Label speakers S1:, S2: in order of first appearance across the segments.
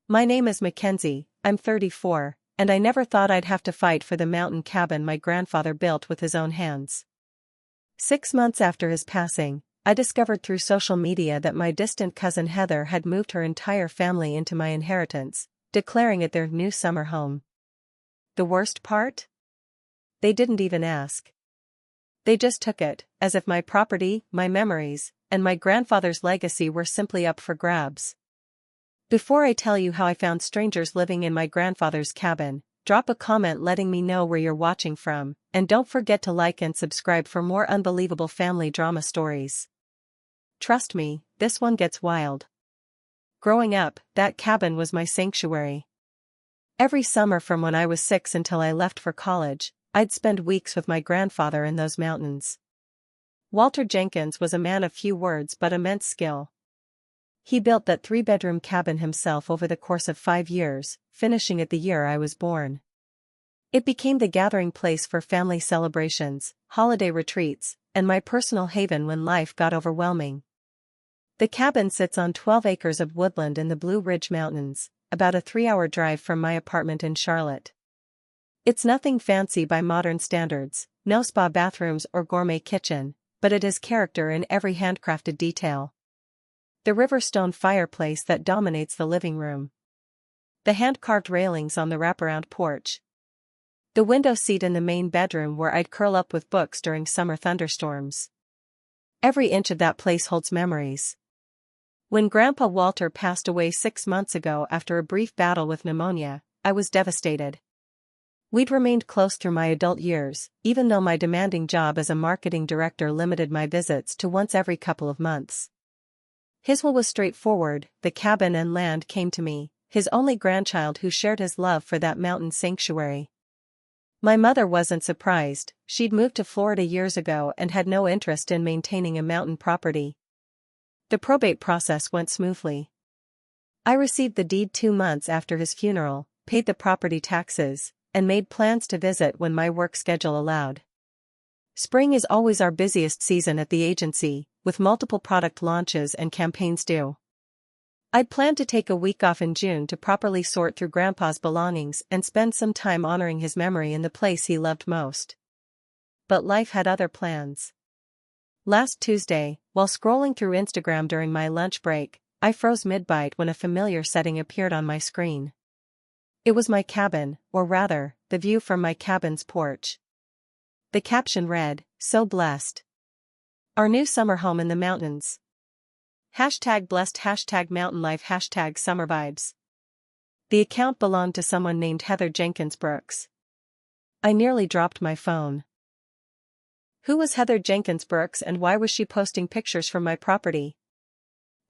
S1: My name is Mackenzie, I'm 34, and I never thought I'd have to fight for the mountain cabin my grandfather built with his own hands. 6 months after his passing, I discovered through social media that my distant cousin Heather had moved her entire family into my inheritance, declaring it their new summer home. The worst part? They didn't even ask. They just took it, as if my property, my memories, and my grandfather's legacy were simply up for grabs. Before I tell you how I found strangers living in my grandfather's cabin, drop a comment letting me know where you're watching from, and don't forget to like and subscribe for more unbelievable family drama stories. Trust me, this one gets wild. Growing up, that cabin was my sanctuary. Every summer from when I was 6 until I left for college, I'd spend weeks with my grandfather in those mountains. Walter Jenkins was a man of few words but immense skill. He built that 3-bedroom cabin himself over the course of 5 years, finishing it the year I was born. It became the gathering place for family celebrations, holiday retreats, and my personal haven when life got overwhelming. The cabin sits on 12 acres of woodland in the Blue Ridge Mountains, about a 3-hour drive from my apartment in Charlotte. It's nothing fancy by modern standards, no spa bathrooms or gourmet kitchen, but it has character in every handcrafted detail. The river stone fireplace that dominates the living room. The hand-carved railings on the wraparound porch. The window seat in the main bedroom where I'd curl up with books during summer thunderstorms. Every inch of that place holds memories. When Grandpa Walter passed away 6 months ago after a brief battle with pneumonia, I was devastated. We'd remained close through my adult years, even though my demanding job as a marketing director limited my visits to once every couple of months. His will was straightforward: the cabin and land came to me, his only grandchild who shared his love for that mountain sanctuary. My mother wasn't surprised. She'd moved to Florida years ago and had no interest in maintaining a mountain property. The probate process went smoothly. I received the deed 2 months after his funeral, paid the property taxes, and made plans to visit when my work schedule allowed. Spring is always our busiest season at the agency, with multiple product launches and campaigns due. I'd planned to take a week off in June to properly sort through Grandpa's belongings and spend some time honoring his memory in the place he loved most. But life had other plans. Last Tuesday, while scrolling through Instagram during my lunch break, I froze mid-bite when a familiar setting appeared on my screen. It was my cabin, or rather, the view from my cabin's porch. The caption read, "So blessed. Our new summer home in the mountains. #blessed, #mountain life, #summer vibes." The account belonged to someone named Heather Jenkins Brooks. I nearly dropped my phone. Who was Heather Jenkins Brooks and why was she posting pictures from my property?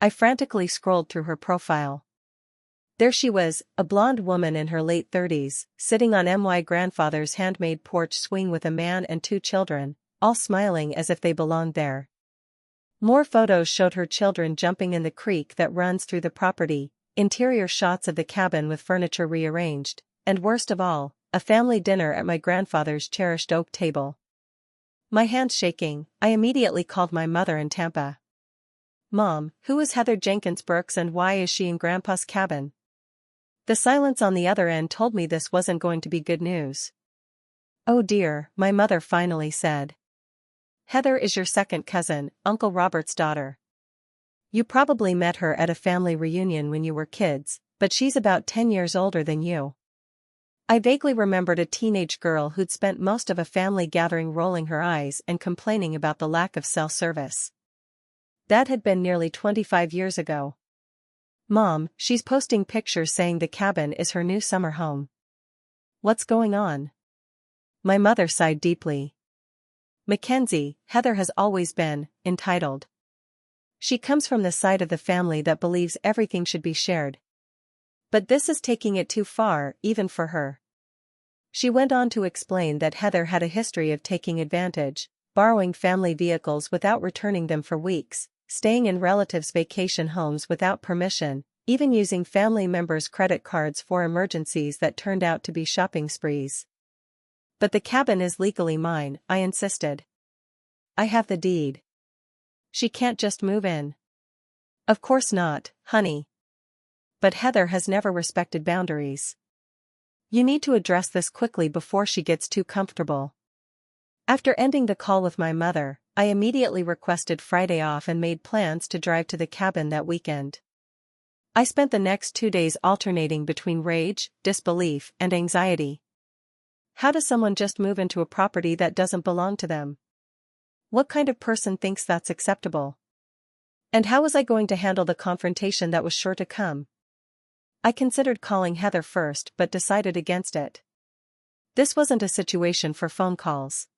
S1: I frantically scrolled through her profile. There she was, a blonde woman in her late 30s, sitting on my grandfather's handmade porch swing with a man and 2 children, all smiling as if they belonged there. More photos showed her children jumping in the creek that runs through the property, interior shots of the cabin with furniture rearranged, and worst of all, a family dinner at my grandfather's cherished oak table. My hands shaking, I immediately called my mother in Tampa. "Mom, who is Heather Jenkins Brooks and why is she in Grandpa's cabin?" The silence on the other end told me this wasn't going to be good news. "Oh dear," my mother finally said. "Heather is your second cousin, Uncle Robert's daughter. You probably met her at a family reunion when you were kids, but she's about 10 years older than you." I vaguely remembered a teenage girl who'd spent most of a family gathering rolling her eyes and complaining about the lack of cell service. That had been nearly 25 years ago. "Mom, she's posting pictures saying the cabin is her new summer home. What's going on?" My mother sighed deeply. "Mackenzie, Heather has always been entitled. She comes from the side of the family that believes everything should be shared. But this is taking it too far, even for her." She went on to explain that Heather had a history of taking advantage, borrowing family vehicles without returning them for weeks, staying in relatives' vacation homes without permission, even using family members' credit cards for emergencies that turned out to be shopping sprees. "But the cabin is legally mine," I insisted. "I have the deed. She can't just move in." "Of course not, honey. but Heather has never respected boundaries. You need to address this quickly before she gets too comfortable. After ending the call with my mother, I immediately requested Friday off and made plans to drive to the cabin that weekend. I spent the next 2 days alternating between rage, disbelief, and anxiety. How does someone just move into a property that doesn't belong to them? What kind of person thinks that's acceptable? And how was I going to handle the confrontation that was sure to come? I considered calling Heather first but decided against it. This wasn't a situation for phone calls.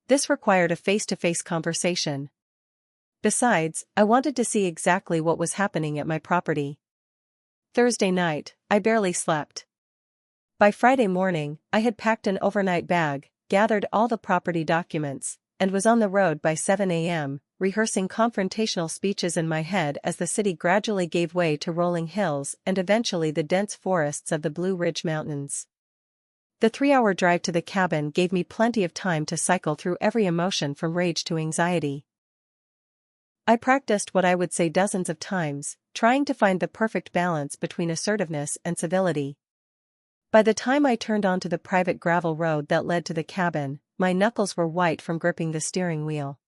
S1: This required a face-to-face conversation. Besides, I wanted to see exactly what was happening at my property. Thursday night, I barely slept. By Friday morning, I had packed an overnight bag, gathered all the property documents, and was on the road by 7 a.m., rehearsing confrontational speeches in my head as the city gradually gave way to rolling hills and eventually the dense forests of the Blue Ridge Mountains. The 3-hour drive to the cabin gave me plenty of time to cycle through every emotion from rage to anxiety. I practiced what I would say dozens of times, trying to find the perfect balance between assertiveness and civility. By the time I turned onto the private gravel road that led to the cabin, my knuckles were white from gripping the steering wheel.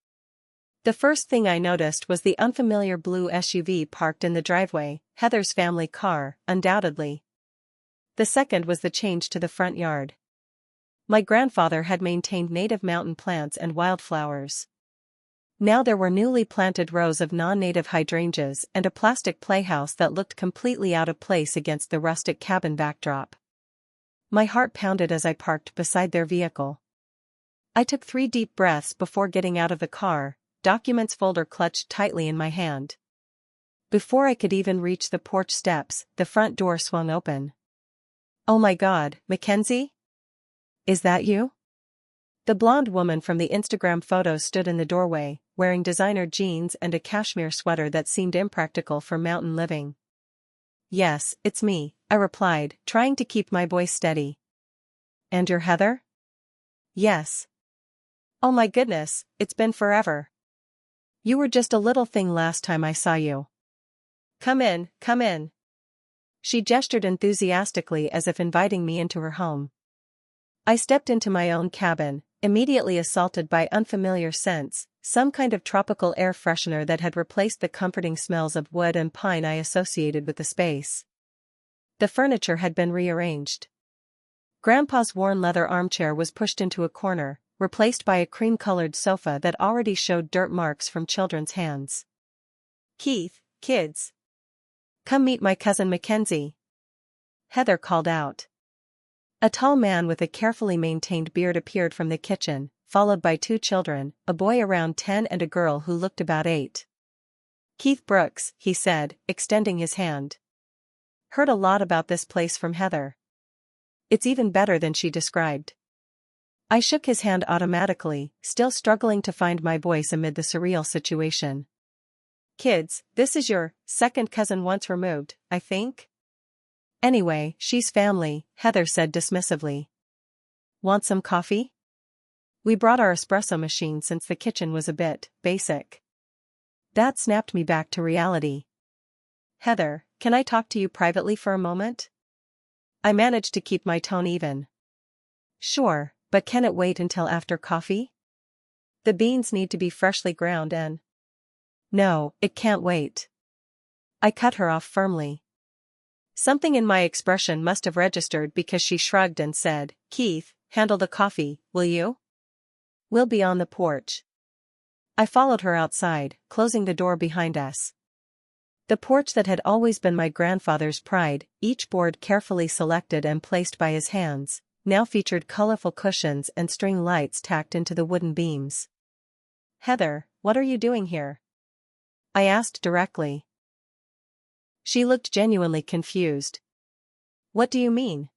S1: The first thing I noticed was the unfamiliar blue SUV parked in the driveway, Heather's family car, undoubtedly. The second was the change to the front yard. My grandfather had maintained native mountain plants and wildflowers. Now there were newly planted rows of non-native hydrangeas and a plastic playhouse that looked completely out of place against the rustic cabin backdrop. My heart pounded as I parked beside their vehicle. I took 3 deep breaths before getting out of the car, documents folder clutched tightly in my hand. Before I could even reach the porch steps, the front door swung open. "Oh my God, Mackenzie? Is that you?" The blonde woman from the Instagram photos stood in the doorway, wearing designer jeans and a cashmere sweater that seemed impractical for mountain living. "Yes, it's me," I replied, trying to keep my voice steady. "And you're Heather?" "Yes." "Oh my goodness, it's been forever. You were just a little thing last time I saw you. Come in, come in." She gestured enthusiastically as if inviting me into her home. I stepped into my own cabin, immediately assaulted by unfamiliar scents, some kind of tropical air freshener that had replaced the comforting smells of wood and pine I associated with the space. The furniture had been rearranged. Grandpa's worn leather armchair was pushed into a corner, replaced by a cream-colored sofa that already showed dirt marks from children's hands. "Keith, kids. Come meet my cousin Mackenzie," Heather called out. A tall man with a carefully maintained beard appeared from the kitchen, followed by 2 children, a boy around 10 and a girl who looked about 8. "Keith Brooks," he said, extending his hand. "Heard a lot about this place from Heather. It's even better than she described." I shook his hand automatically, still struggling to find my voice amid the surreal situation. "Kids, this is your second cousin once removed, I think? Anyway, she's family," Heather said dismissively. "Want some coffee?" We brought our espresso machine since the kitchen was a bit basic. That snapped me back to reality. "Heather, can I talk to you privately for a moment?" I managed to keep my tone even. "Sure, but can it wait until after coffee? The beans need to be freshly ground and—" "No, it can't wait." I cut her off firmly. Something in my expression must have registered because she shrugged and said, "Keith, handle the coffee, will you? We'll be on the porch." I followed her outside, closing the door behind us. The porch that had always been my grandfather's pride, each board carefully selected and placed by his hands, now featured colorful cushions and string lights tacked into the wooden beams. "Heather, what are you doing here?" I asked directly. She looked genuinely confused. "What do you mean?"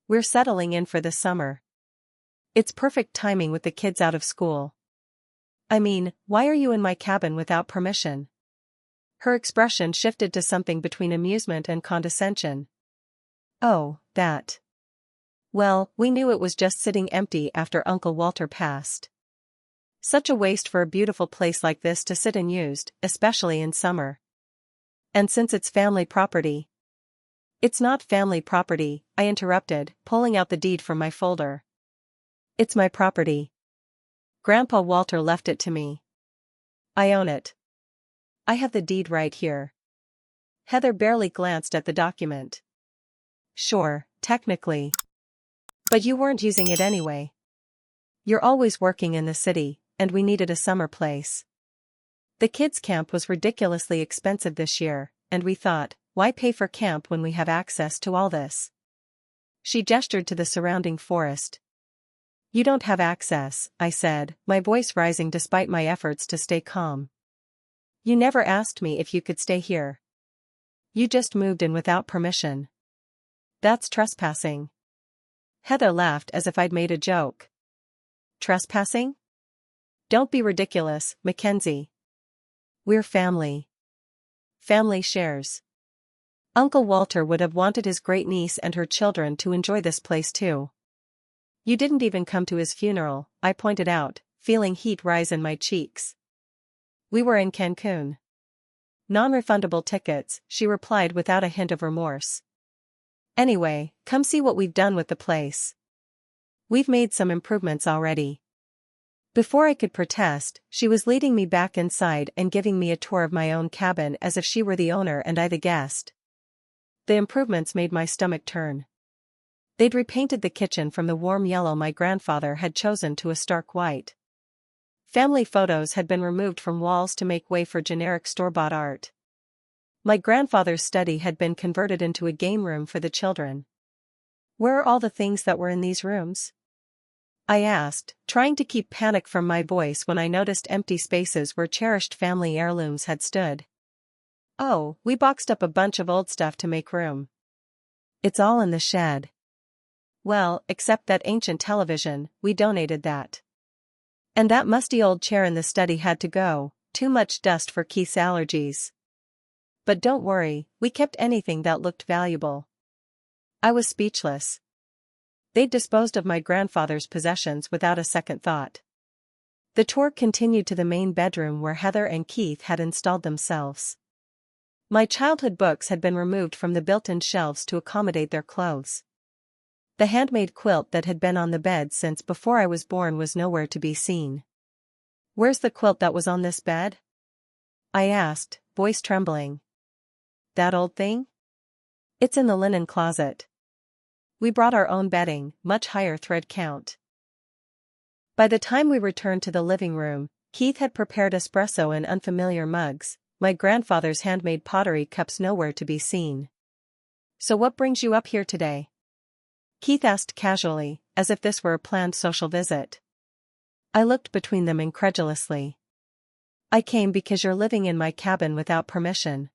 S1: "We're settling in for the summer. It's perfect timing with the kids out of school." "I mean, why are you in my cabin without permission?" Her expression shifted to something between amusement and condescension. "Oh, that. Well, we knew it was just sitting empty after Uncle Walter passed. Such a waste for a beautiful place like this to sit unused, especially in summer. And since it's family property, It's not family property, I interrupted, pulling out the deed from my folder. It's my property. Grandpa Walter left it to me. I own it. I have the deed right here. Heather barely glanced at the document. Sure, technically. But you weren't using it anyway. You're always working in the city, and we needed a summer place. The kids' camp was ridiculously expensive this year, and we thought, why pay for camp when we have access to all this? She gestured to the surrounding forest. You don't have access, I said, my voice rising despite my efforts to stay calm. You never asked me if you could stay here. You just moved in without permission. That's trespassing. Heather laughed as if I'd made a joke. Trespassing? Don't be ridiculous, Mackenzie. We're family. Family shares. Uncle Walter would have wanted his great-niece and her children to enjoy this place too. You didn't even come to his funeral, I pointed out, feeling heat rise in my cheeks. We were in Cancun. Non-refundable tickets, she replied without a hint of remorse. Anyway, come see what we've done with the place. We've made some improvements already. Before I could protest, she was leading me back inside and giving me a tour of my own cabin as if she were the owner and I the guest. The improvements made my stomach turn. They'd repainted the kitchen from the warm yellow my grandfather had chosen to a stark white. Family photos had been removed from walls to make way for generic store-bought art. My grandfather's study had been converted into a game room for the children. Where are all the things that were in these rooms? I asked, trying to keep panic from my voice when I noticed empty spaces where cherished family heirlooms had stood. Oh, we boxed up a bunch of old stuff to make room. It's all in the shed. Well, except that ancient television, we donated that. And that musty old chair in the study had to go, too much dust for Keith's allergies. But don't worry, we kept anything that looked valuable. I was speechless. They'd disposed of my grandfather's possessions without a second thought. The tour continued to the main bedroom where Heather and Keith had installed themselves. My childhood books had been removed from the built-in shelves to accommodate their clothes. The handmade quilt that had been on the bed since before I was born was nowhere to be seen. Where's the quilt that was on this bed? I asked, voice trembling. That old thing? It's in the linen closet. We brought our own bedding, much higher thread count. By the time we returned to the living room, Keith had prepared espresso in unfamiliar mugs, my grandfather's handmade pottery cups nowhere to be seen. So what brings you up here today? Keith asked casually, as if this were a planned social visit. I looked between them incredulously. I came because you're living in my cabin without permission.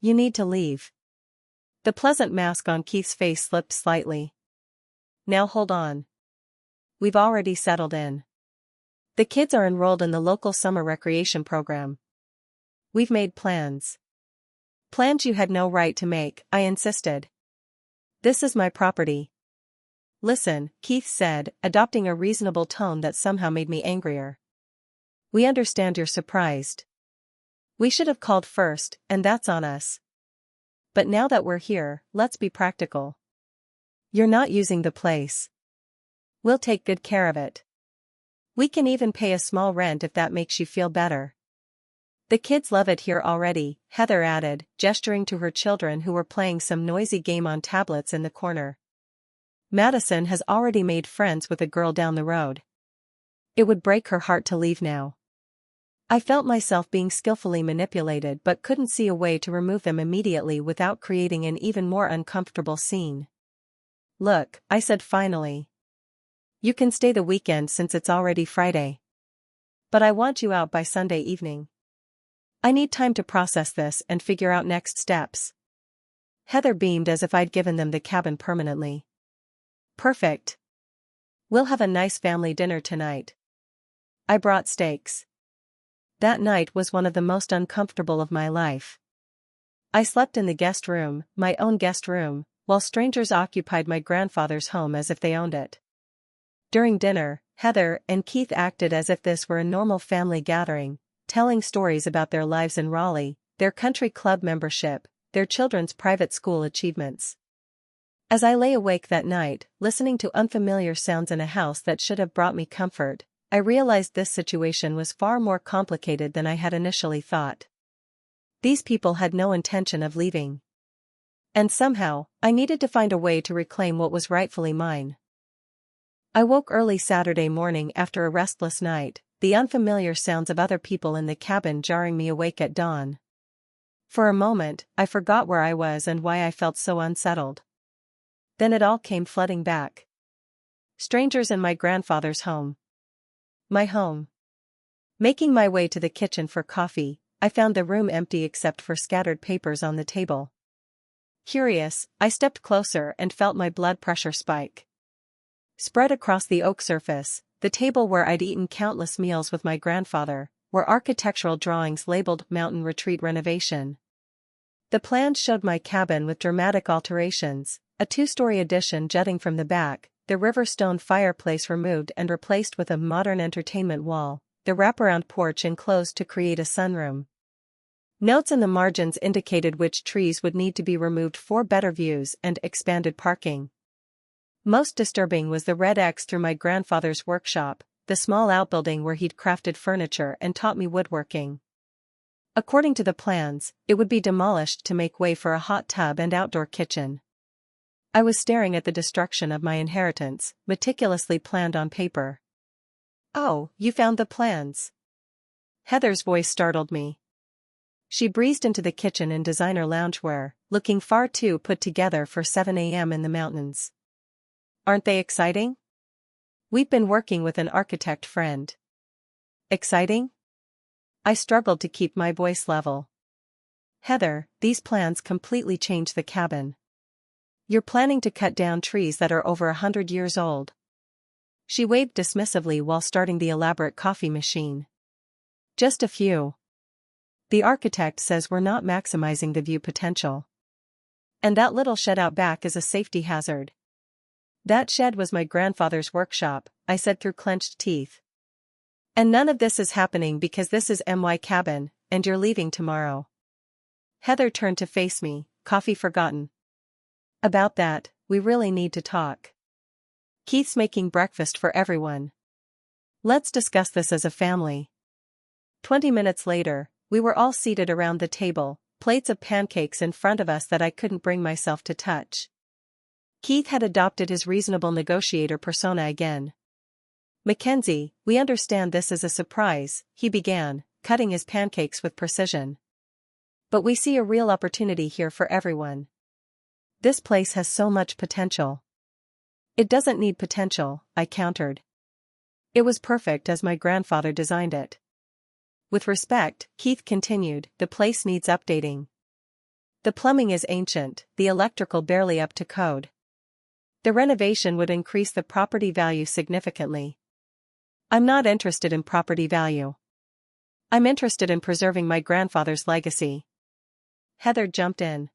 S1: You need to leave. The pleasant mask on Keith's face slipped slightly. Now hold on. We've already settled in. The kids are enrolled in the local summer recreation program. We've made plans. Plans you had no right to make, I insisted. This is my property. Listen, Keith said, adopting a reasonable tone that somehow made me angrier. We understand you're surprised. We should have called first, and that's on us. But now that we're here, let's be practical. You're not using the place. We'll take good care of it. We can even pay a small rent if that makes you feel better. The kids love it here already, Heather added, gesturing to her children who were playing some noisy game on tablets in the corner. Madison has already made friends with a girl down the road. It would break her heart to leave now. I felt myself being skillfully manipulated but couldn't see a way to remove them immediately without creating an even more uncomfortable scene. Look, I said finally. You can stay the weekend since it's already Friday. But I want you out by Sunday evening. I need time to process this and figure out next steps. Heather beamed as if I'd given them the cabin permanently. Perfect. We'll have a nice family dinner tonight. I brought steaks. That night was one of the most uncomfortable of my life. I slept in the guest room, my own guest room, while strangers occupied my grandfather's home as if they owned it. During dinner, Heather and Keith acted as if this were a normal family gathering, telling stories about their lives in Raleigh, their country club membership, their children's private school achievements. As I lay awake that night, listening to unfamiliar sounds in a house that should have brought me comfort, I realized this situation was far more complicated than I had initially thought. These people had no intention of leaving. And somehow, I needed to find a way to reclaim what was rightfully mine. I woke early Saturday morning after a restless night, the unfamiliar sounds of other people in the cabin jarring me awake at dawn. For a moment, I forgot where I was and why I felt so unsettled. Then it all came flooding back. Strangers in my grandfather's home. My home. Making my way to the kitchen for coffee, I found the room empty except for scattered papers on the table. Curious, I stepped closer and felt my blood pressure spike. Spread across the oak surface, the table where I'd eaten countless meals with my grandfather, were architectural drawings labeled Mountain Retreat Renovation. The plans showed my cabin with dramatic alterations, a two-story addition jutting from the back, the river stone fireplace removed and replaced with a modern entertainment wall, the wraparound porch enclosed to create a sunroom. Notes in the margins indicated which trees would need to be removed for better views and expanded parking. Most disturbing was the red X through my grandfather's workshop, the small outbuilding where he'd crafted furniture and taught me woodworking. According to the plans, it would be demolished to make way for a hot tub and outdoor kitchen. I was staring at the destruction of my inheritance, meticulously planned on paper. "Oh, you found the plans?" Heather's voice startled me. She breezed into the kitchen in designer loungewear, looking far too put together for 7 a.m. in the mountains. "Aren't they exciting?" "We've been working with an architect friend." "Exciting?" I struggled to keep my voice level. "Heather, these plans completely change the cabin. You're planning to cut down trees that are over 100 years old." She waved dismissively while starting the elaborate coffee machine. "Just a few. The architect says we're not maximizing the view potential. And that little shed out back is a safety hazard." "That shed was my grandfather's workshop," I said through clenched teeth. "And none of this is happening because this is my cabin, and you're leaving tomorrow." Heather turned to face me, coffee forgotten. "About that, we really need to talk. Keith's making breakfast for everyone. Let's discuss this as a family." 20 minutes later, we were all seated around the table, plates of pancakes in front of us that I couldn't bring myself to touch. Keith had adopted his reasonable negotiator persona again. "Mackenzie, we understand this is a surprise," he began, cutting his pancakes with precision. "But we see a real opportunity here for everyone. This place has so much potential." "It doesn't need potential," I countered. "It was perfect as my grandfather designed it." With respect, Keith continued, "The place needs updating. The plumbing is ancient, the electrical barely up to code. The renovation would increase the property value significantly." "I'm not interested in property value. I'm interested in preserving my grandfather's legacy." Heather jumped in.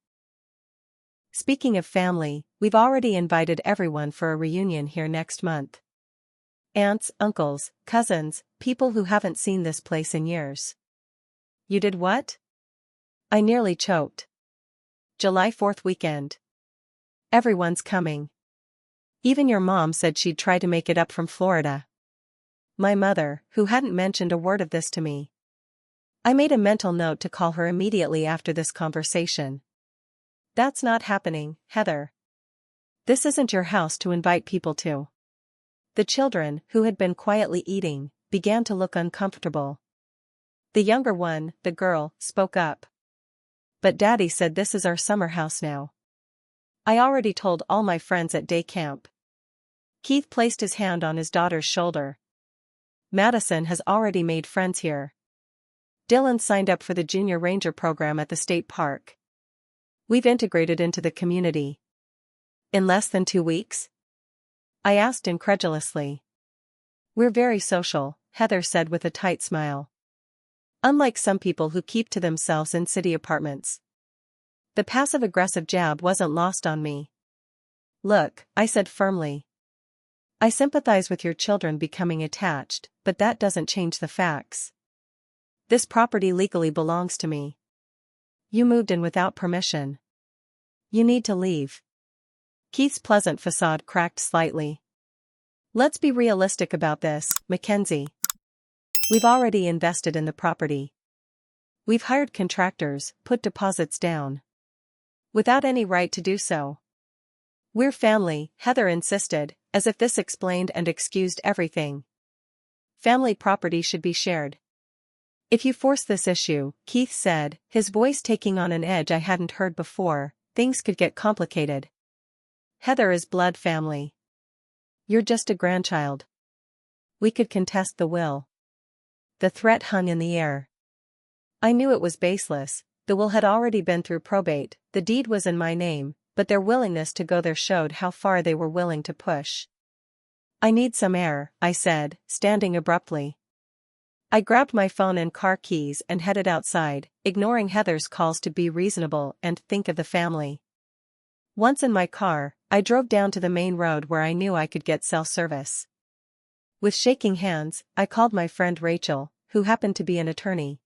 S1: "Speaking of family, we've already invited everyone for a reunion here next month. Aunts, uncles, cousins, people who haven't seen this place in years." "You did what?" I nearly choked. "July 4th weekend. Everyone's coming. Even your mom said she'd try to make it up from Florida." My mother, who hadn't mentioned a word of this to me. I made a mental note to call her immediately after this conversation. "That's not happening, Heather. This isn't your house to invite people to." The children, who had been quietly eating, began to look uncomfortable. The younger one, the girl, spoke up. "But Daddy said this is our summer house now. I already told all my friends at day camp." Keith placed his hand on his daughter's shoulder. "Madison has already made friends here. Dylan signed up for the Junior Ranger program at the state park. We've integrated into the community." "In less than 2 weeks?" I asked incredulously. "We're very social," Heather said with a tight smile. "Unlike some people who keep to themselves in city apartments." The passive-aggressive jab wasn't lost on me. "Look," I said firmly. "I sympathize with your children becoming attached, but that doesn't change the facts. This property legally belongs to me. You moved in without permission. You need to leave. Keith's pleasant facade cracked slightly. Let's be realistic about this, Mackenzie. We've already invested in the property. We've hired contractors, put deposits down. Without any right to do so. We're family, Heather insisted, as if this explained and excused everything. Family property should be shared. If you force this issue, Keith said, his voice taking on an edge I hadn't heard before, things could get complicated. Heather is blood family. You're just a grandchild. We could contest the will. The threat hung in the air. I knew it was baseless. The will had already been through probate, the deed was in my name, but their willingness to go there showed how far they were willing to push. I need some air, I said, standing abruptly. I grabbed my phone and car keys and headed outside, ignoring Heather's calls to be reasonable and think of the family. Once in my car, I drove down to the main road where I knew I could get cell service. With shaking hands, I called my friend Rachel, who happened to be an attorney.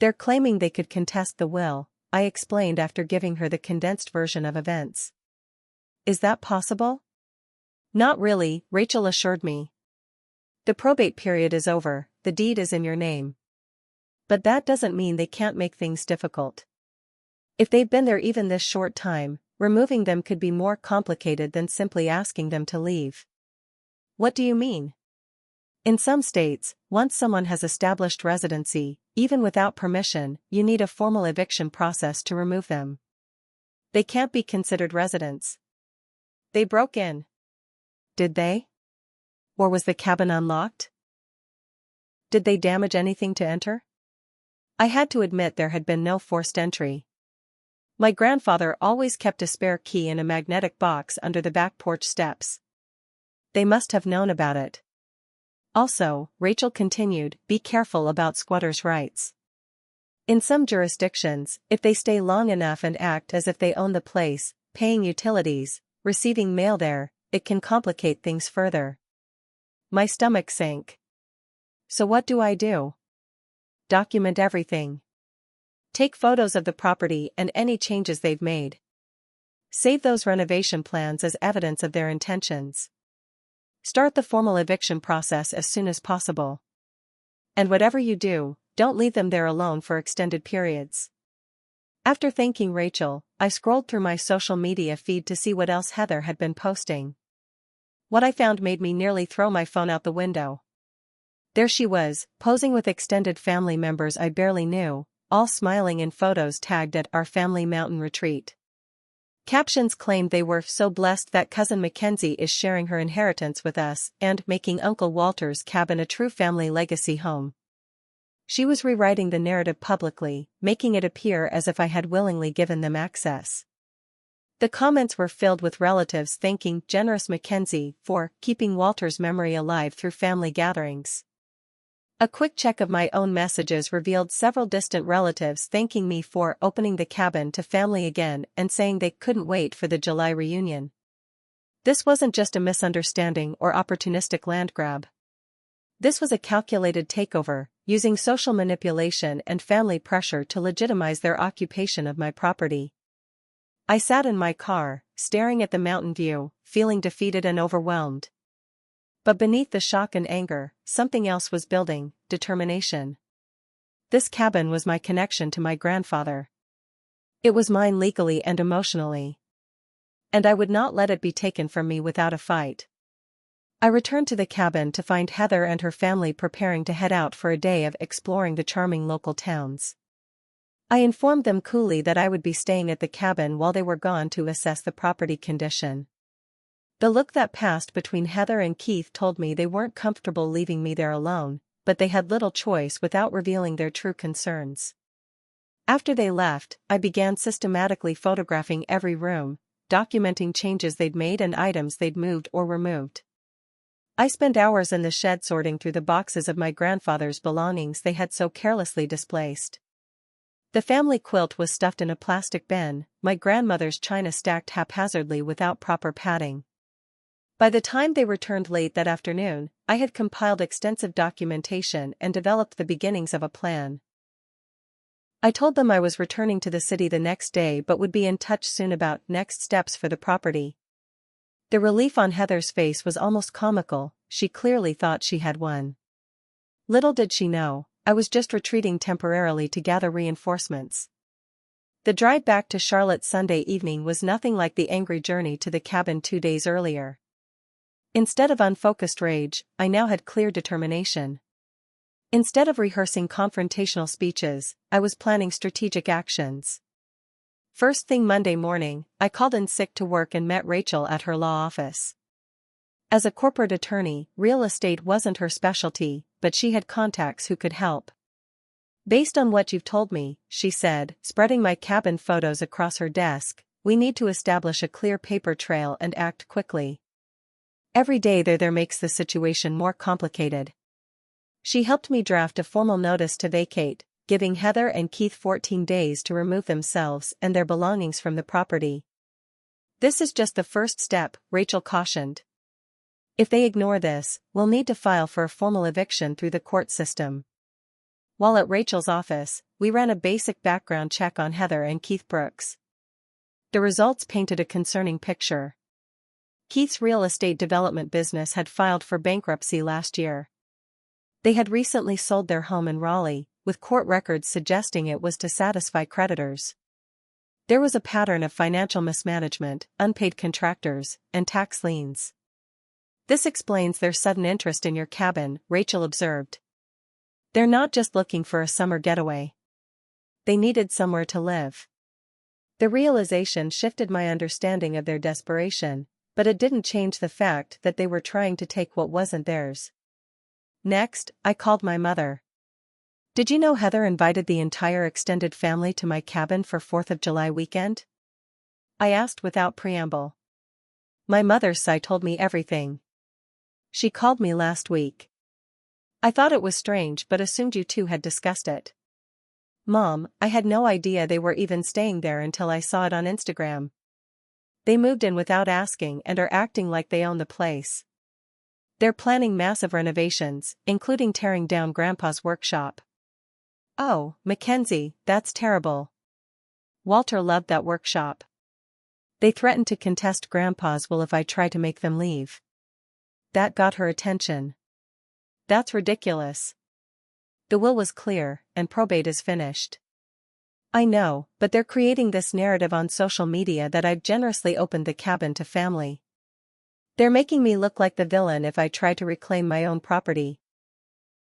S1: They're claiming they could contest the will, I explained after giving her the condensed version of events. Is that possible? Not really, Rachel assured me. The probate period is over, the deed is in your name. But that doesn't mean they can't make things difficult. If they've been there even this short time, removing them could be more complicated than simply asking them to leave. What do you mean? In some states, once someone has established residency, even without permission, you need a formal eviction process to remove them. They can't be considered residents. They broke in. Did they? Or was the cabin unlocked? Did they damage anything to enter? I had to admit there had been no forced entry. My grandfather always kept a spare key in a magnetic box under the back porch steps. They must have known about it. Also, Rachel continued, be careful about squatters' rights. In some jurisdictions, if they stay long enough and act as if they own the place, paying utilities, receiving mail there, it can complicate things further. My stomach sank. So what do I do? Document everything. Take photos of the property and any changes they've made. Save those renovation plans as evidence of their intentions. Start the formal eviction process as soon as possible. And whatever you do, don't leave them there alone for extended periods. After thanking Rachel, I scrolled through my social media feed to see what else Heather had been posting. What I found made me nearly throw my phone out the window. There she was, posing with extended family members I barely knew, all smiling in photos tagged at our family mountain retreat. Captions claimed they were so blessed that cousin Mackenzie is sharing her inheritance with us and making Uncle Walter's cabin a true family legacy home. She was rewriting the narrative publicly, making it appear as if I had willingly given them access. The comments were filled with relatives thanking generous Mackenzie for keeping Walter's memory alive through family gatherings. A quick check of my own messages revealed several distant relatives thanking me for opening the cabin to family again and saying they couldn't wait for the July reunion. This wasn't just a misunderstanding or opportunistic land grab. This was a calculated takeover, using social manipulation and family pressure to legitimize their occupation of my property. I sat in my car, staring at the mountain view, feeling defeated and overwhelmed. But beneath the shock and anger, something else was building, determination. This cabin was my connection to my grandfather. It was mine legally and emotionally. And I would not let it be taken from me without a fight. I returned to the cabin to find Heather and her family preparing to head out for a day of exploring the charming local towns. I informed them coolly that I would be staying at the cabin while they were gone to assess the property condition. The look that passed between Heather and Keith told me they weren't comfortable leaving me there alone, but they had little choice without revealing their true concerns. After they left, I began systematically photographing every room, documenting changes they'd made and items they'd moved or removed. I spent hours in the shed sorting through the boxes of my grandfather's belongings they had so carelessly displaced. The family quilt was stuffed in a plastic bin, my grandmother's china stacked haphazardly without proper padding. By the time they returned late that afternoon, I had compiled extensive documentation and developed the beginnings of a plan. I told them I was returning to the city the next day but would be in touch soon about next steps for the property. The relief on Heather's face was almost comical. She clearly thought she had won. Little did she know, I was just retreating temporarily to gather reinforcements. The drive back to Charlotte Sunday evening was nothing like the angry journey to the cabin 2 days earlier. Instead of unfocused rage, I now had clear determination. Instead of rehearsing confrontational speeches, I was planning strategic actions. First thing Monday morning, I called in sick to work and met Rachel at her law office. As a corporate attorney, real estate wasn't her specialty, but she had contacts who could help. Based on what you've told me, she said, spreading my cabin photos across her desk, we need to establish a clear paper trail and act quickly. Every day there makes the situation more complicated. She helped me draft a formal notice to vacate, giving Heather and Keith 14 days to remove themselves and their belongings from the property. This is just the first step, Rachel cautioned. If they ignore this, we'll need to file for a formal eviction through the court system. While at Rachel's office, we ran a basic background check on Heather and Keith Brooks. The results painted a concerning picture. Keith's real estate development business had filed for bankruptcy last year. They had recently sold their home in Raleigh, with court records suggesting it was to satisfy creditors. There was a pattern of financial mismanagement, unpaid contractors, and tax liens. This explains their sudden interest in your cabin, Rachel observed. They're not just looking for a summer getaway. They needed somewhere to live. The realization shifted my understanding of their desperation, but it didn't change the fact that they were trying to take what wasn't theirs. Next, I called my mother. Did you know Heather invited the entire extended family to my cabin for 4th of July weekend? I asked without preamble. My mother's side told me everything. She called me last week. I thought it was strange but assumed you two had discussed it. Mom, I had no idea they were even staying there until I saw it on Instagram. They moved in without asking and are acting like they own the place. They're planning massive renovations, including tearing down Grandpa's workshop. Oh, Mackenzie, that's terrible. Walter loved that workshop. They threatened to contest Grandpa's will if I try to make them leave. That got her attention. That's ridiculous. The will was clear, and probate is finished. I know, but they're creating this narrative on social media that I've generously opened the cabin to family. They're making me look like the villain if I try to reclaim my own property.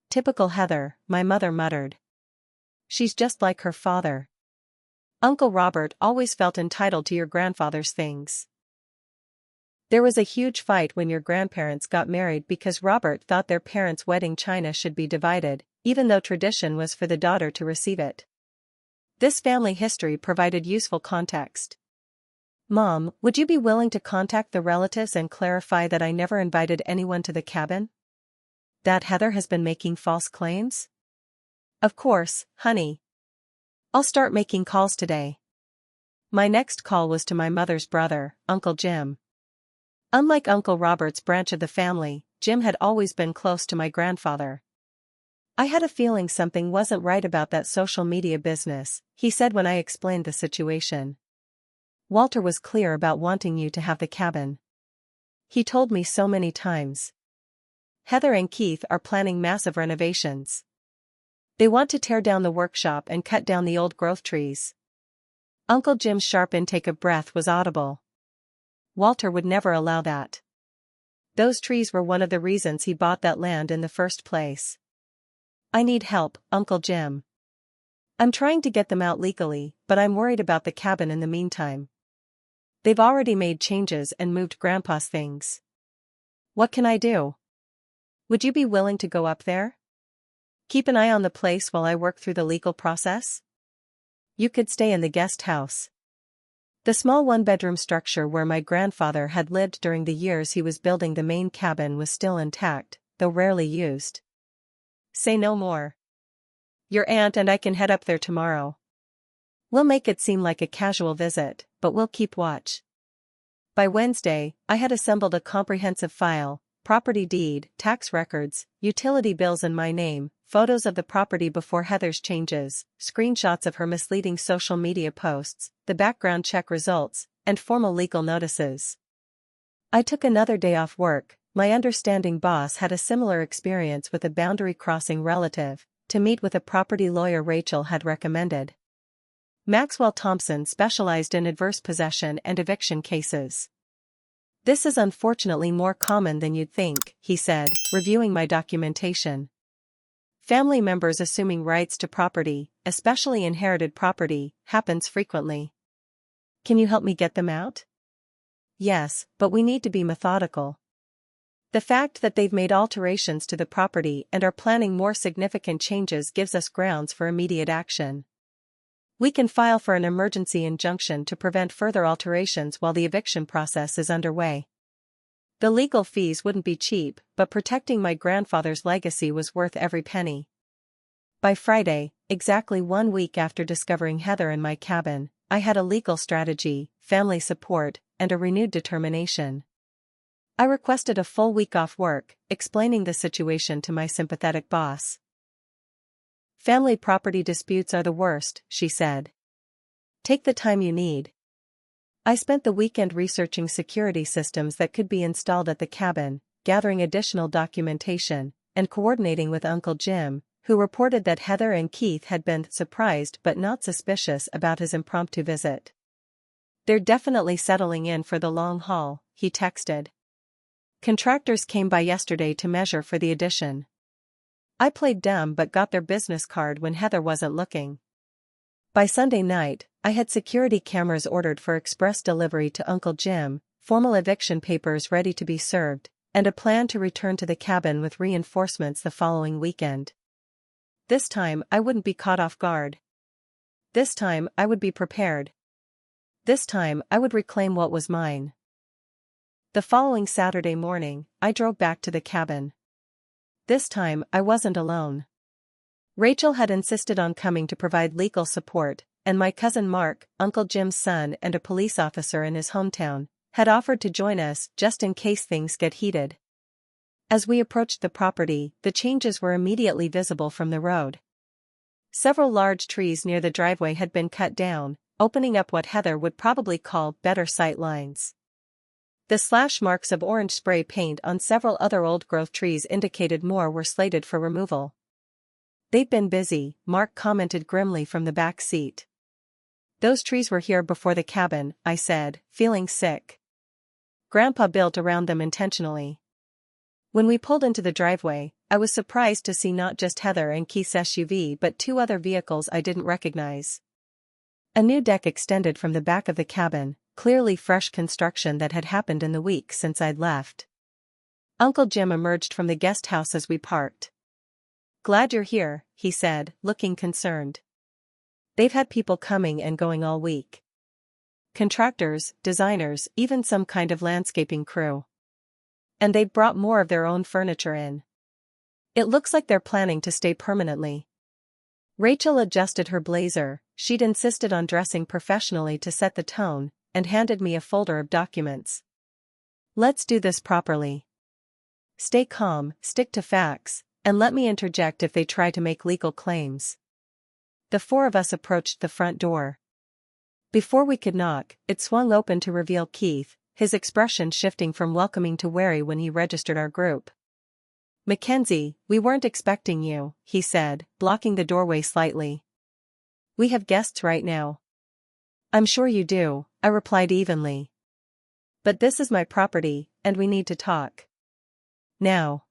S1: Typical Heather, my mother muttered. She's just like her father. Uncle Robert always felt entitled to your grandfather's things. There was a huge fight when your grandparents got married because Robert thought their parents' wedding china should be divided, even though tradition was for the daughter to receive it. This family history provided useful context. Mom, would you be willing to contact the relatives and clarify that I never invited anyone to the cabin? That Heather has been making false claims? Of course, honey. I'll start making calls today. My next call was to my mother's brother, Uncle Jim. Unlike Uncle Robert's branch of the family, Jim had always been close to my grandfather. I had a feeling something wasn't right about that social media business, he said when I explained the situation. Walter was clear about wanting you to have the cabin. He told me so many times. Heather and Keith are planning massive renovations. They want to tear down the workshop and cut down the old growth trees. Uncle Jim's sharp intake of breath was audible. Walter would never allow that. Those trees were one of the reasons he bought that land in the first place. I need help, Uncle Jim. I'm trying to get them out legally, but I'm worried about the cabin in the meantime. They've already made changes and moved Grandpa's things. What can I do? Would you be willing to go up there? Keep an eye on the place while I work through the legal process? You could stay in the guest house. The small one-bedroom structure where my grandfather had lived during the years he was building the main cabin was still intact, though rarely used. Say no more. Your aunt and I can head up there tomorrow. We'll make it seem like a casual visit, but we'll keep watch. By Wednesday, I had assembled a comprehensive file, property deed, tax records, utility bills in my name, photos of the property before Heather's changes, screenshots of her misleading social media posts, the background check results, and formal legal notices. I took another day off work. My understanding boss had a similar experience with a boundary-crossing relative, to meet with a property lawyer Rachel had recommended. Maxwell Thompson specialized in adverse possession and eviction cases. This is unfortunately more common than you'd think, he said, reviewing my documentation. Family members assuming rights to property, especially inherited property, happens frequently. Can you help me get them out? Yes, but we need to be methodical. The fact that they've made alterations to the property and are planning more significant changes gives us grounds for immediate action. We can file for an emergency injunction to prevent further alterations while the eviction process is underway. The legal fees wouldn't be cheap, but protecting my grandfather's legacy was worth every penny. By Friday, exactly 1 week after discovering Heather in my cabin, I had a legal strategy, family support, and a renewed determination. I requested a full week off work, explaining the situation to my sympathetic boss. Family property disputes are the worst, she said. Take the time you need. I spent the weekend researching security systems that could be installed at the cabin, gathering additional documentation, and coordinating with Uncle Jim, who reported that Heather and Keith had been surprised but not suspicious about his impromptu visit. They're definitely settling in for the long haul, he texted. Contractors came by yesterday to measure for the addition. I played dumb but got their business card when Heather wasn't looking. By Sunday night, I had security cameras ordered for express delivery to Uncle Jim, formal eviction papers ready to be served, and a plan to return to the cabin with reinforcements the following weekend. This time I wouldn't be caught off guard. This time I would be prepared. This time I would reclaim what was mine. The following Saturday morning, I drove back to the cabin. This time I wasn't alone. Rachel had insisted on coming to provide legal support, and my cousin Mark, Uncle Jim's son and a police officer in his hometown, had offered to join us just in case things get heated. As we approached the property, the changes were immediately visible from the road. Several large trees near the driveway had been cut down, opening up what Heather would probably call better sight lines. The slash marks of orange spray paint on several other old-growth trees indicated more were slated for removal. They've been busy, Mark commented grimly from the back seat. Those trees were here before the cabin, I said, feeling sick. Grandpa built around them intentionally. When we pulled into the driveway, I was surprised to see not just Heather and Keith's SUV but 2 other vehicles I didn't recognize. A new deck extended from the back of the cabin, clearly fresh construction that had happened in the week since I'd left. Uncle Jim emerged from the guest house as we parked. Glad you're here, he said, looking concerned. They've had people coming and going all week. Contractors, designers, even some kind of landscaping crew. And they've brought more of their own furniture in. It looks like they're planning to stay permanently. Rachel adjusted her blazer, she'd insisted on dressing professionally to set the tone, and handed me a folder of documents. Let's do this properly. Stay calm, stick to facts, and let me interject if they try to make legal claims. The 4 of us approached the front door. Before we could knock, it swung open to reveal Keith, his expression shifting from welcoming to wary when he registered our group. Mackenzie, we weren't expecting you, he said, blocking the doorway slightly. We have guests right now. I'm sure you do, I replied evenly. But this is my property, and we need to talk. Now.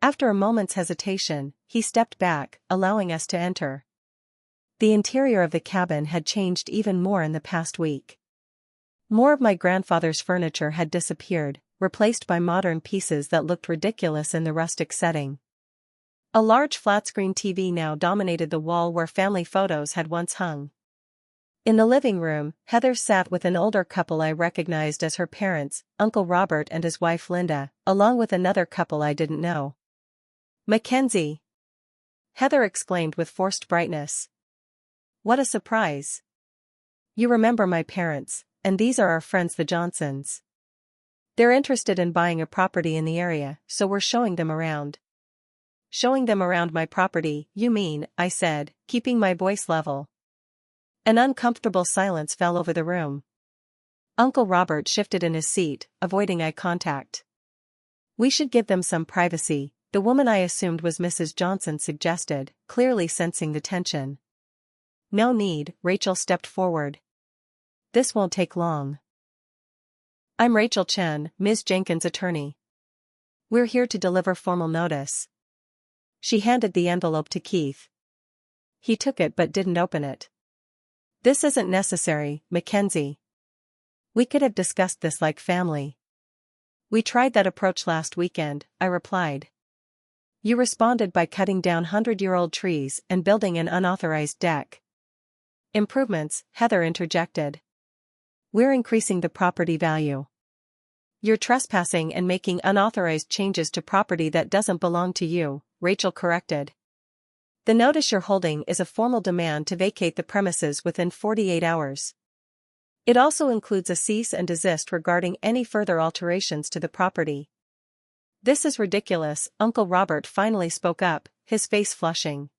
S1: After a moment's hesitation, he stepped back, allowing us to enter. The interior of the cabin had changed even more in the past week. More of my grandfather's furniture had disappeared, replaced by modern pieces that looked ridiculous in the rustic setting. A large flat-screen TV now dominated the wall where family photos had once hung. In the living room, Heather sat with an older couple I recognized as her parents, Uncle Robert and his wife Linda, along with another couple I didn't know. Mackenzie! Heather exclaimed with forced brightness. What a surprise! You remember my parents, and these are our friends the Johnsons. They're interested in buying a property in the area, so we're showing them around. showing them around my property. You mean, I said, keeping my voice level. An uncomfortable silence fell over the room. Uncle Robert shifted in his seat, avoiding eye contact. We should give them some privacy, the woman I assumed was Mrs. Johnson suggested, clearly sensing the tension. No need, Rachel stepped forward. This won't take long. I'm Rachel Chen, Ms. Jenkins' attorney. We're here to deliver formal notice. She handed the envelope to Keith. He took it but didn't open it. This isn't necessary, Mackenzie. We could have discussed this like family. We tried that approach last weekend, I replied. You responded by cutting down 100-year-old trees and building an unauthorized deck. Improvements, Heather interjected. We're increasing the property value. You're trespassing and making unauthorized changes to property that doesn't belong to you, Rachel corrected. The notice you're holding is a formal demand to vacate the premises within 48 hours. It also includes a cease and desist regarding any further alterations to the property. This is ridiculous, Uncle Robert finally spoke up, his face flushing.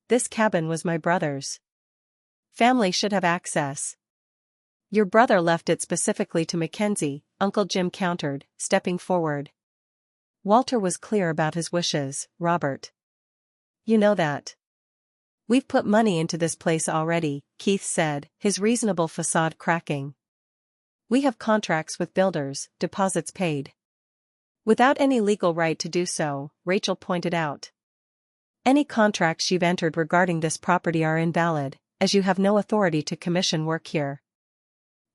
S1: This cabin was my brother's. Family should have access. Your brother left it specifically to Mackenzie, Uncle Jim countered, stepping forward. Walter was clear about his wishes, Robert. You know that. We've put money into this place already, Keith said, his reasonable facade cracking. We have contracts with builders, deposits paid. Without any legal right to do so, Rachel pointed out. Any contracts you've entered regarding this property are invalid, as you have no authority to commission work here.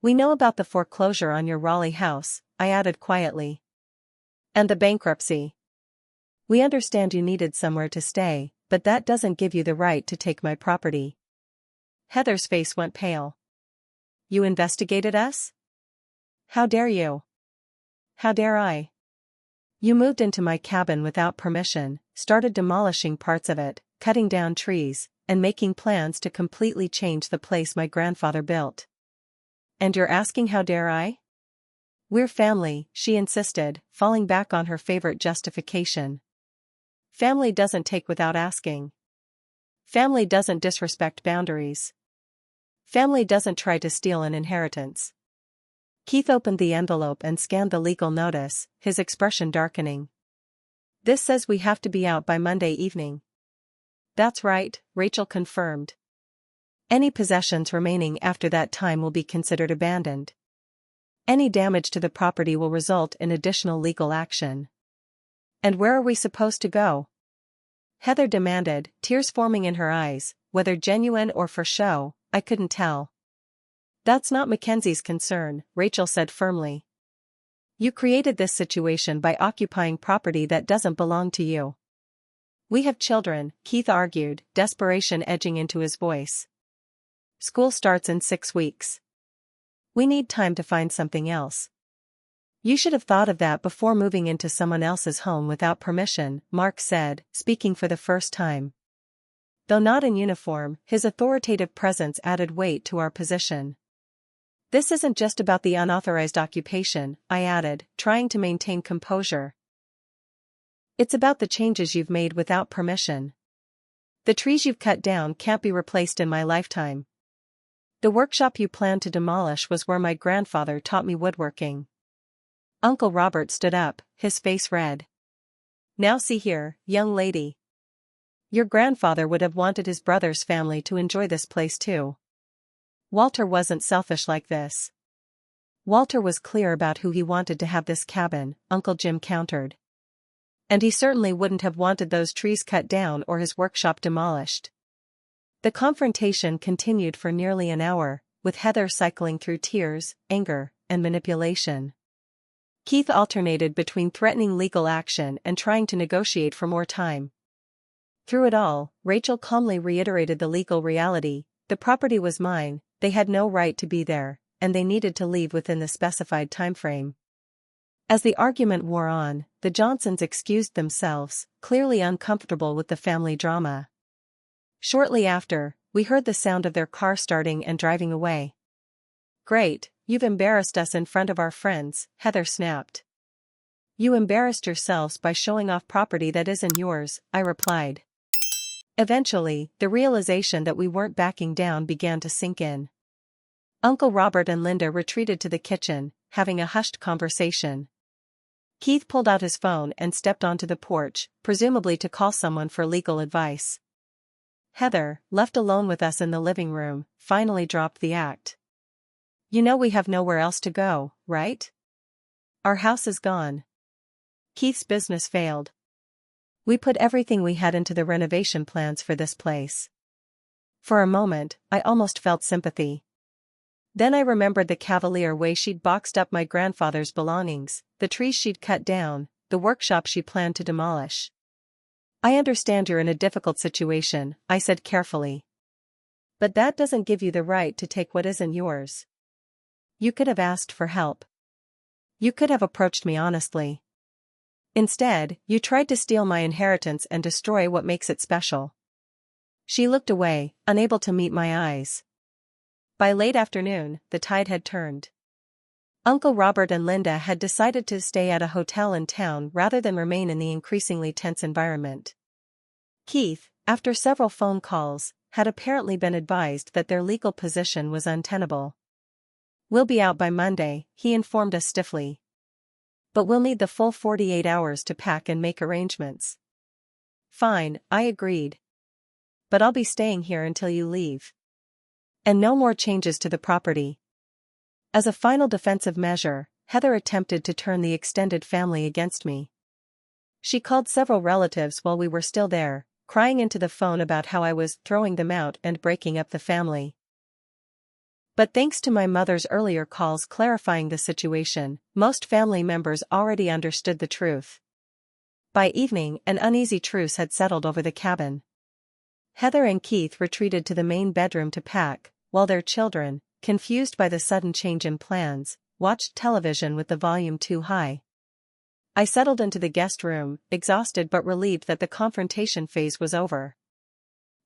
S1: We know about the foreclosure on your Raleigh house, I added quietly. And the bankruptcy. We understand you needed somewhere to stay, but that doesn't give you the right to take my property. Heather's face went pale. You investigated us? How dare you? How dare I? You moved into my cabin without permission, started demolishing parts of it, cutting down trees, and making plans to completely change the place my grandfather built. And you're asking how dare I? We're family, she insisted, falling back on her favorite justification. Family doesn't take without asking. Family doesn't disrespect boundaries. Family doesn't try to steal an inheritance. Keith opened the envelope and scanned the legal notice, his expression darkening. This says we have to be out by Monday evening. That's right, Rachel confirmed. Any possessions remaining after that time will be considered abandoned. Any damage to the property will result in additional legal action. And where are we supposed to go? Heather demanded, tears forming in her eyes, whether genuine or for show, I couldn't tell. That's not Mackenzie's concern, Rachel said firmly. You created this situation by occupying property that doesn't belong to you. We have children, Keith argued, desperation edging into his voice. School starts in 6 weeks. We need time to find something else. You should have thought of that before moving into someone else's home without permission, Mark said, speaking for the first time. Though not in uniform, his authoritative presence added weight to our position. This isn't just about the unauthorized occupation, I added, trying to maintain composure. It's about the changes you've made without permission. The trees you've cut down can't be replaced in my lifetime. The workshop you planned to demolish was where my grandfather taught me woodworking. Uncle Robert stood up, his face red. Now see here, young lady. Your grandfather would have wanted his brother's family to enjoy this place too. Walter wasn't selfish like this. Walter was clear about who he wanted to have this cabin, Uncle Jim countered. And he certainly wouldn't have wanted those trees cut down or his workshop demolished. The confrontation continued for nearly an hour, with Heather cycling through tears, anger, and manipulation. Keith alternated between threatening legal action and trying to negotiate for more time. Through it all, Rachel calmly reiterated the legal reality: the property was mine, they had no right to be there, and they needed to leave within the specified timeframe. As the argument wore on, the Johnsons excused themselves, clearly uncomfortable with the family drama. Shortly after, we heard the sound of their car starting and driving away. Great, you've embarrassed us in front of our friends, Heather snapped. You embarrassed yourselves by showing off property that isn't yours, I replied. Eventually, the realization that we weren't backing down began to sink in. Uncle Robert and Linda retreated to the kitchen, having a hushed conversation. Keith pulled out his phone and stepped onto the porch, presumably to call someone for legal advice. Heather, left alone with us in the living room, finally dropped the act. You know we have nowhere else to go, right? Our house is gone. Keith's business failed. We put everything we had into the renovation plans for this place. For a moment, I almost felt sympathy. Then I remembered the cavalier way she'd boxed up my grandfather's belongings, the trees she'd cut down, the workshop she planned to demolish. I understand you're in a difficult situation, I said carefully. But that doesn't give you the right to take what isn't yours. You could have asked for help. You could have approached me honestly. Instead, you tried to steal my inheritance and destroy what makes it special. She looked away, unable to meet my eyes. By late afternoon, the tide had turned. Uncle Robert and Linda had decided to stay at a hotel in town rather than remain in the increasingly tense environment. Keith, after several phone calls, had apparently been advised that their legal position was untenable. We'll be out by Monday, he informed us stiffly. But we'll need the full 48 hours to pack and make arrangements. Fine, I agreed. But I'll be staying here until you leave. And no more changes to the property. As a final defensive measure, Heather attempted to turn the extended family against me. She called several relatives while we were still there, crying into the phone about how I was throwing them out and breaking up the family. But thanks to my mother's earlier calls clarifying the situation, most family members already understood the truth. By evening, an uneasy truce had settled over the cabin. Heather and Keith retreated to the main bedroom to pack, while their children, confused by the sudden change in plans, watched television with the volume too high. I settled into the guest room, exhausted but relieved that the confrontation phase was over.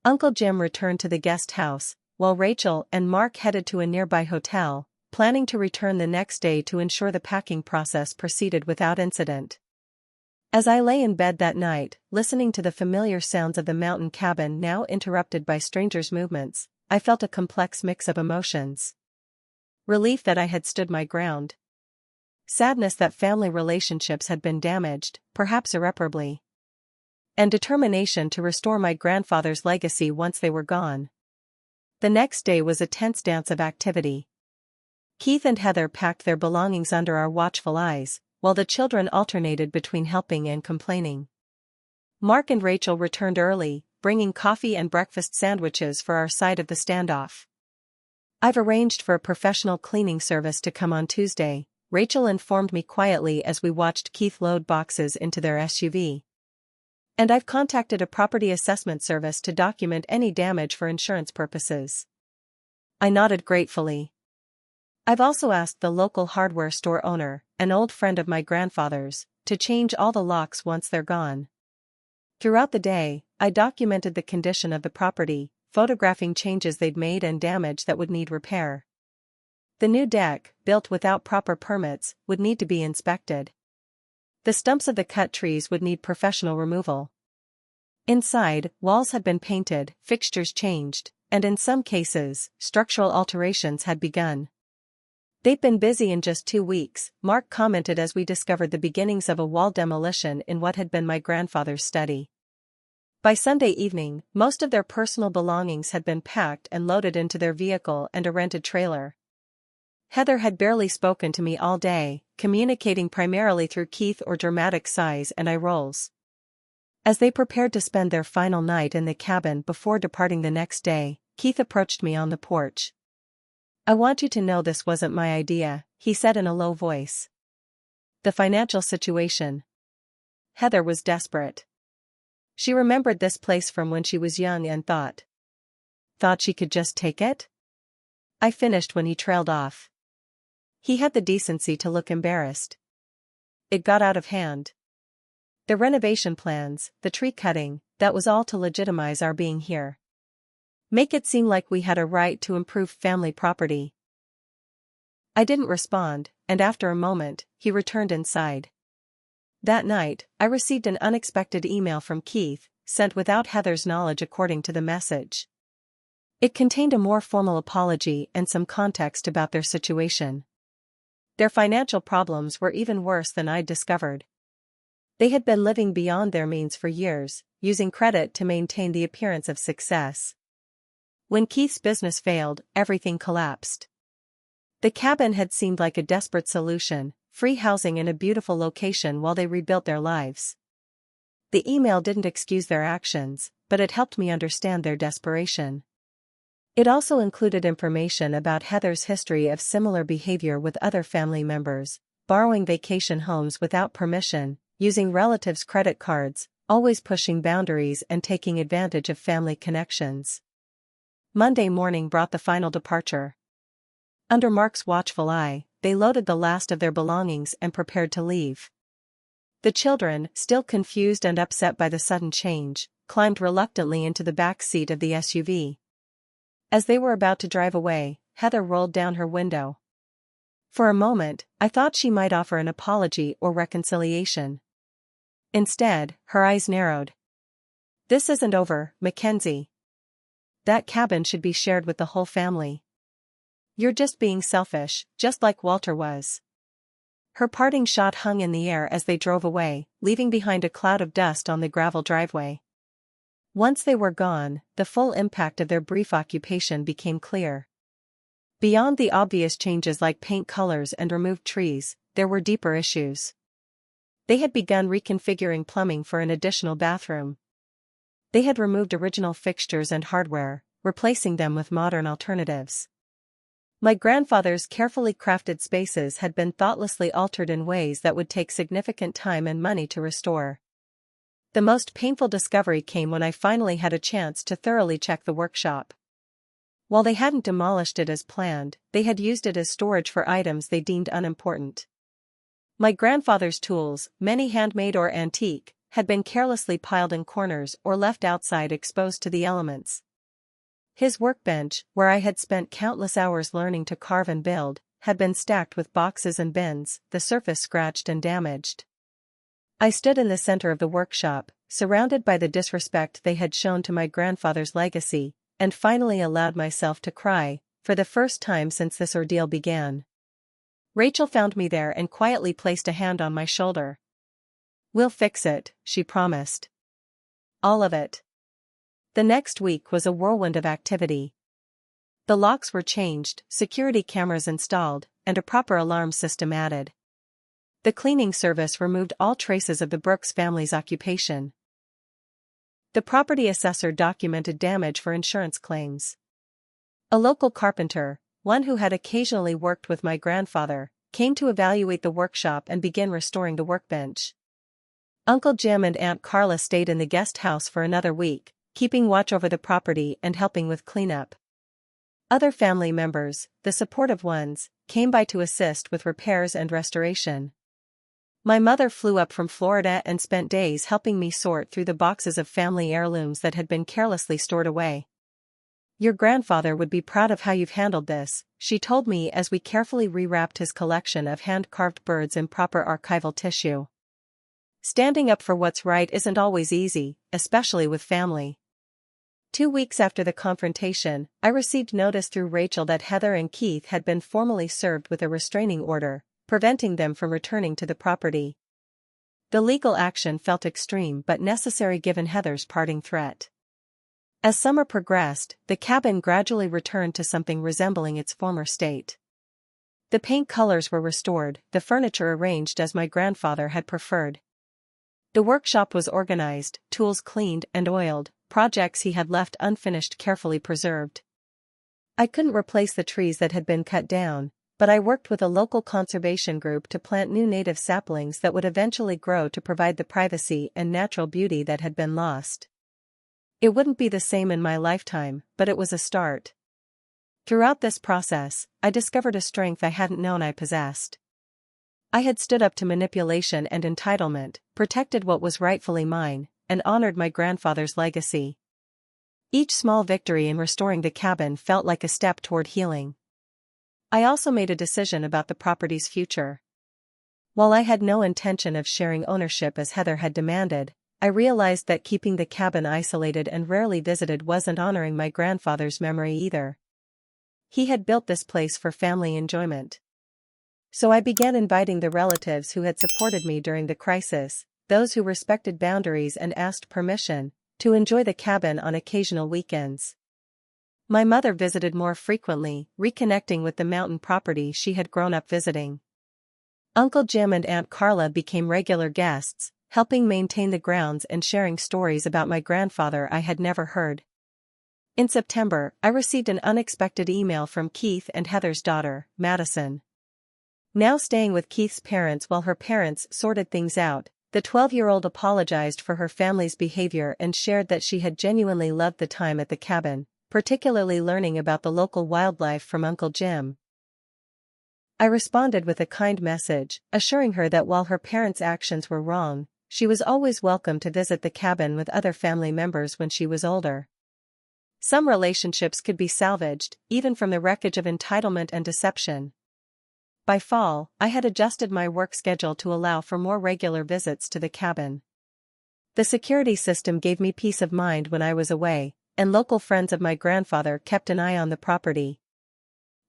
S1: Uncle Jim returned to the guest house, while Rachel and Mark headed to a nearby hotel, planning to return the next day to ensure the packing process proceeded without incident. As I lay in bed that night, listening to the familiar sounds of the mountain cabin now interrupted by strangers' movements, I felt a complex mix of emotions. Relief that I had stood my ground. Sadness that family relationships had been damaged, perhaps irreparably. And determination to restore my grandfather's legacy once they were gone. The next day was a tense dance of activity. Keith and Heather packed their belongings under our watchful eyes, while the children alternated between helping and complaining. Mark and Rachel returned early, bringing coffee and breakfast sandwiches for our side of the standoff. I've arranged for a professional cleaning service to come on Tuesday, Rachel informed me quietly as we watched Keith load boxes into their SUV. And I've contacted a property assessment service to document any damage for insurance purposes. I nodded gratefully. I've also asked the local hardware store owner, an old friend of my grandfather's, to change all the locks once they're gone. Throughout the day, I documented the condition of the property, photographing changes they'd made and damage that would need repair. The new deck, built without proper permits, would need to be inspected. The stumps of the cut trees would need professional removal. Inside, walls had been painted, fixtures changed, and in some cases, structural alterations had begun. They'd been busy in just 2 weeks, Mark commented as we discovered the beginnings of a wall demolition in what had been my grandfather's study. By Sunday evening, most of their personal belongings had been packed and loaded into their vehicle and a rented trailer. Heather had barely spoken to me all day, communicating primarily through Keith or dramatic sighs and eye rolls. As they prepared to spend their final night in the cabin before departing the next day, Keith approached me on the porch. I want you to know this wasn't my idea, he said in a low voice. The financial situation. Heather was desperate. She remembered this place from when she was young and thought she could just take it? I finished when he trailed off. He had the decency to look embarrassed. It got out of hand. The renovation plans, the tree cutting, that was all to legitimize our being here. Make it seem like we had a right to improve family property. I didn't respond, and after a moment, he returned inside. That night, I received an unexpected email from Keith, sent without Heather's knowledge according to the message. It contained a more formal apology and some context about their situation. Their financial problems were even worse than I'd discovered. They had been living beyond their means for years, using credit to maintain the appearance of success. When Keith's business failed, everything collapsed. The cabin had seemed like a desperate solution, free housing in a beautiful location while they rebuilt their lives. The email didn't excuse their actions, but it helped me understand their desperation. It also included information about Heather's history of similar behavior with other family members, borrowing vacation homes without permission, using relatives' credit cards, always pushing boundaries and taking advantage of family connections. Monday morning brought the final departure. Under Mark's watchful eye, they loaded the last of their belongings and prepared to leave. The children, still confused and upset by the sudden change, climbed reluctantly into the back seat of the SUV. As they were about to drive away, Heather rolled down her window. For a moment, I thought she might offer an apology or reconciliation. Instead, her eyes narrowed. "This isn't over, Mackenzie. That cabin should be shared with the whole family. You're just being selfish, just like Walter was." Her parting shot hung in the air as they drove away, leaving behind a cloud of dust on the gravel driveway. Once they were gone, the full impact of their brief occupation became clear. Beyond the obvious changes like paint colors and removed trees, there were deeper issues. They had begun reconfiguring plumbing for an additional bathroom. They had removed original fixtures and hardware, replacing them with modern alternatives. My grandfather's carefully crafted spaces had been thoughtlessly altered in ways that would take significant time and money to restore. The most painful discovery came when I finally had a chance to thoroughly check the workshop. While they hadn't demolished it as planned, they had used it as storage for items they deemed unimportant. My grandfather's tools, many handmade or antique, had been carelessly piled in corners or left outside exposed to the elements. His workbench, where I had spent countless hours learning to carve and build, had been stacked with boxes and bins, the surface scratched and damaged. I stood in the center of the workshop, surrounded by the disrespect they had shown to my grandfather's legacy, and finally allowed myself to cry, for the first time since this ordeal began. Rachel found me there and quietly placed a hand on my shoulder. "We'll fix it," she promised. All of it. The next week was a whirlwind of activity. The locks were changed, security cameras installed, and a proper alarm system added. The cleaning service removed all traces of the Brooks family's occupation. The property assessor documented damage for insurance claims. A local carpenter, one who had occasionally worked with my grandfather, came to evaluate the workshop and begin restoring the workbench. Uncle Jim and Aunt Carla stayed in the guest house for another week, keeping watch over the property and helping with cleanup. Other family members, the supportive ones, came by to assist with repairs and restoration. My mother flew up from Florida and spent days helping me sort through the boxes of family heirlooms that had been carelessly stored away. "Your grandfather would be proud of how you've handled this," she told me as we carefully rewrapped his collection of hand-carved birds in proper archival tissue. Standing up for what's right isn't always easy, especially with family. 2 weeks after the confrontation, I received notice through Rachel that Heather and Keith had been formally served with a restraining order, preventing them from returning to the property. The legal action felt extreme but necessary given Heather's parting threat. As summer progressed, the cabin gradually returned to something resembling its former state. The paint colors were restored, the furniture arranged as my grandfather had preferred. The workshop was organized, tools cleaned and oiled, projects he had left unfinished carefully preserved. I couldn't replace the trees that had been cut down, but I worked with a local conservation group to plant new native saplings that would eventually grow to provide the privacy and natural beauty that had been lost. It wouldn't be the same in my lifetime, but it was a start. Throughout this process, I discovered a strength I hadn't known I possessed. I had stood up to manipulation and entitlement, protected what was rightfully mine, and honored my grandfather's legacy. Each small victory in restoring the cabin felt like a step toward healing. I also made a decision about the property's future. While I had no intention of sharing ownership as Heather had demanded, I realized that keeping the cabin isolated and rarely visited wasn't honoring my grandfather's memory either. He had built this place for family enjoyment. So I began inviting the relatives who had supported me during the crisis, those who respected boundaries and asked permission, to enjoy the cabin on occasional weekends. My mother visited more frequently, reconnecting with the mountain property she had grown up visiting. Uncle Jim and Aunt Carla became regular guests, helping maintain the grounds and sharing stories about my grandfather I had never heard. In September, I received an unexpected email from Keith and Heather's daughter, Madison. Now staying with Keith's parents while her parents sorted things out, the 12-year-old apologized for her family's behavior and shared that she had genuinely loved the time at the cabin, particularly learning about the local wildlife from Uncle Jim. I responded with a kind message, assuring her that while her parents' actions were wrong, she was always welcome to visit the cabin with other family members when she was older. Some relationships could be salvaged, even from the wreckage of entitlement and deception. By fall, I had adjusted my work schedule to allow for more regular visits to the cabin. The security system gave me peace of mind when I was away, and local friends of my grandfather kept an eye on the property.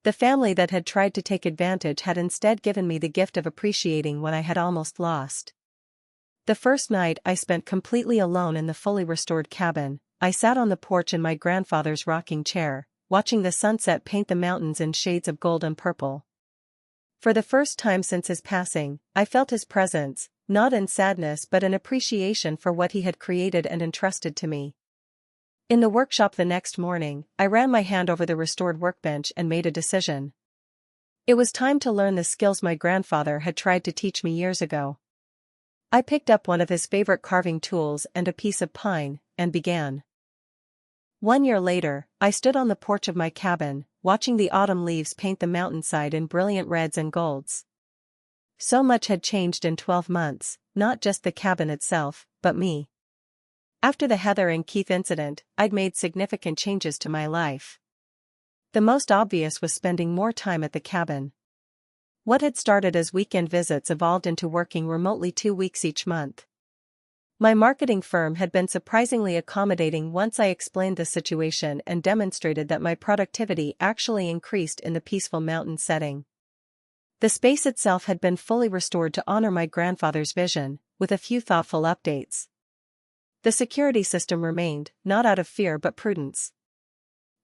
S1: The family that had tried to take advantage had instead given me the gift of appreciating what I had almost lost. The first night I spent completely alone in the fully restored cabin. I sat on the porch in my grandfather's rocking chair, watching the sunset paint the mountains in shades of gold and purple. For the first time since his passing, I felt his presence, not in sadness but in appreciation for what he had created and entrusted to me. In the workshop the next morning, I ran my hand over the restored workbench and made a decision. It was time to learn the skills my grandfather had tried to teach me years ago. I picked up one of his favorite carving tools and a piece of pine, and began. 1 year later, I stood on the porch of my cabin, watching the autumn leaves paint the mountainside in brilliant reds and golds. So much had changed in 12 months, not just the cabin itself, but me. After the Heather and Keith incident, I'd made significant changes to my life. The most obvious was spending more time at the cabin. What had started as weekend visits evolved into working remotely 2 weeks each month. My marketing firm had been surprisingly accommodating once I explained the situation and demonstrated that my productivity actually increased in the peaceful mountain setting. The space itself had been fully restored to honor my grandfather's vision, with a few thoughtful updates. The security system remained, not out of fear but prudence.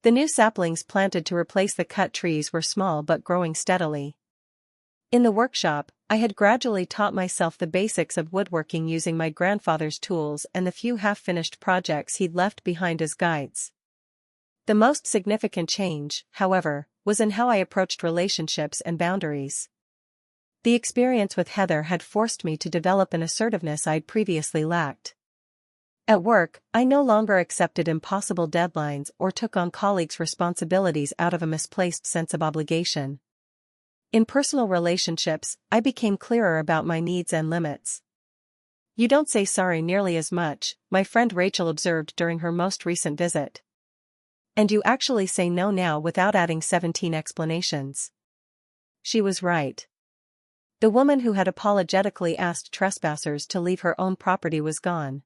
S1: The new saplings planted to replace the cut trees were small but growing steadily. In the workshop, I had gradually taught myself the basics of woodworking using my grandfather's tools and the few half-finished projects he'd left behind as guides. The most significant change, however, was in how I approached relationships and boundaries. The experience with Heather had forced me to develop an assertiveness I'd previously lacked. At work, I no longer accepted impossible deadlines or took on colleagues' responsibilities out of a misplaced sense of obligation. In personal relationships, I became clearer about my needs and limits. You don't say sorry nearly as much, my friend Rachel observed during her most recent visit. And you actually say no now without adding 17 explanations. She was right. The woman who had apologetically asked trespassers to leave her own property was gone.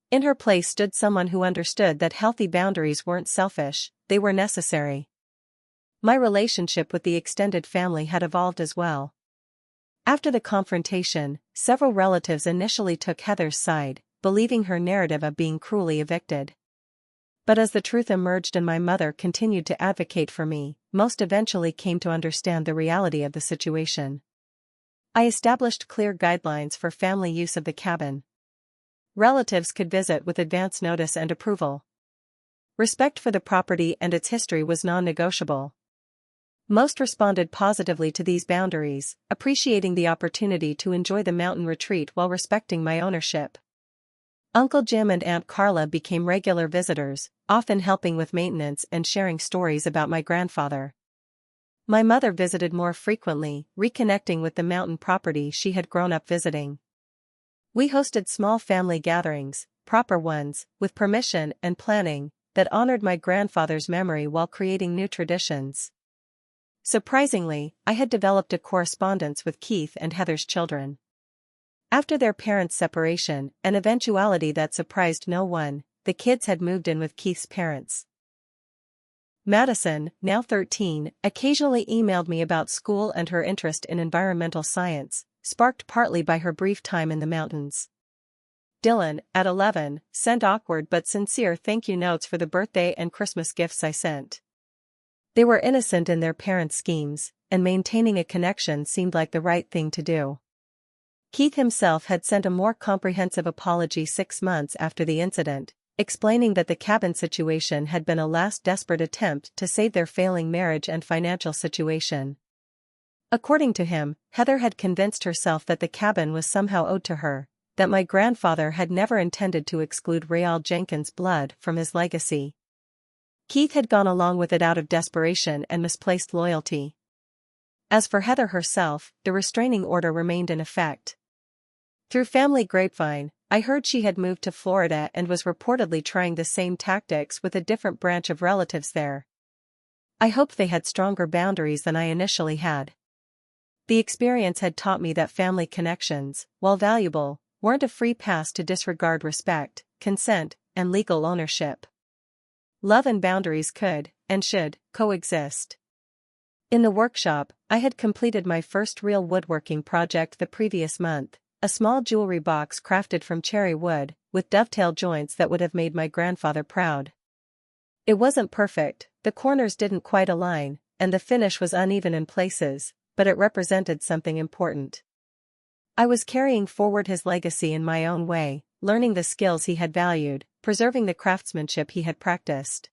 S1: In her place stood someone who understood that healthy boundaries weren't selfish, they were necessary. My relationship with the extended family had evolved as well. After the confrontation, several relatives initially took Heather's side, believing her narrative of being cruelly evicted. But as the truth emerged and my mother continued to advocate for me, most eventually came to understand the reality of the situation. I established clear guidelines for family use of the cabin. Relatives could visit with advance notice and approval. Respect for the property and its history was non-negotiable. Most responded positively to these boundaries, appreciating the opportunity to enjoy the mountain retreat while respecting my ownership. Uncle Jim and Aunt Carla became regular visitors, often helping with maintenance and sharing stories about my grandfather. My mother visited more frequently, reconnecting with the mountain property she had grown up visiting. We hosted small family gatherings, proper ones, with permission and planning, that honored my grandfather's memory while creating new traditions. Surprisingly, I had developed a correspondence with Keith and Heather's children. After their parents' separation, an eventuality that surprised no one, the kids had moved in with Keith's parents. Madison, now 13, occasionally emailed me about school and her interest in environmental science, sparked partly by her brief time in the mountains. Dylan, at 11, sent awkward but sincere thank you notes for the birthday and Christmas gifts I sent. They were innocent in their parents' schemes, and maintaining a connection seemed like the right thing to do. Keith himself had sent a more comprehensive apology 6 months after the incident, explaining that the cabin situation had been a last desperate attempt to save their failing marriage and financial situation. According to him, Heather had convinced herself that the cabin was somehow owed to her, that my grandfather had never intended to exclude Rael Jenkins' blood from his legacy. Keith had gone along with it out of desperation and misplaced loyalty. As for Heather herself, the restraining order remained in effect. Through family grapevine, I heard she had moved to Florida and was reportedly trying the same tactics with a different branch of relatives there. I hoped they had stronger boundaries than I initially had. The experience had taught me that family connections, while valuable, weren't a free pass to disregard respect, consent, and legal ownership. Love and boundaries could, and should, coexist. In the workshop, I had completed my first real woodworking project the previous month, a small jewelry box crafted from cherry wood, with dovetail joints that would have made my grandfather proud. It wasn't perfect, the corners didn't quite align, and the finish was uneven in places, but it represented something important. I was carrying forward his legacy in my own way, learning the skills he had valued, preserving the craftsmanship he had practiced.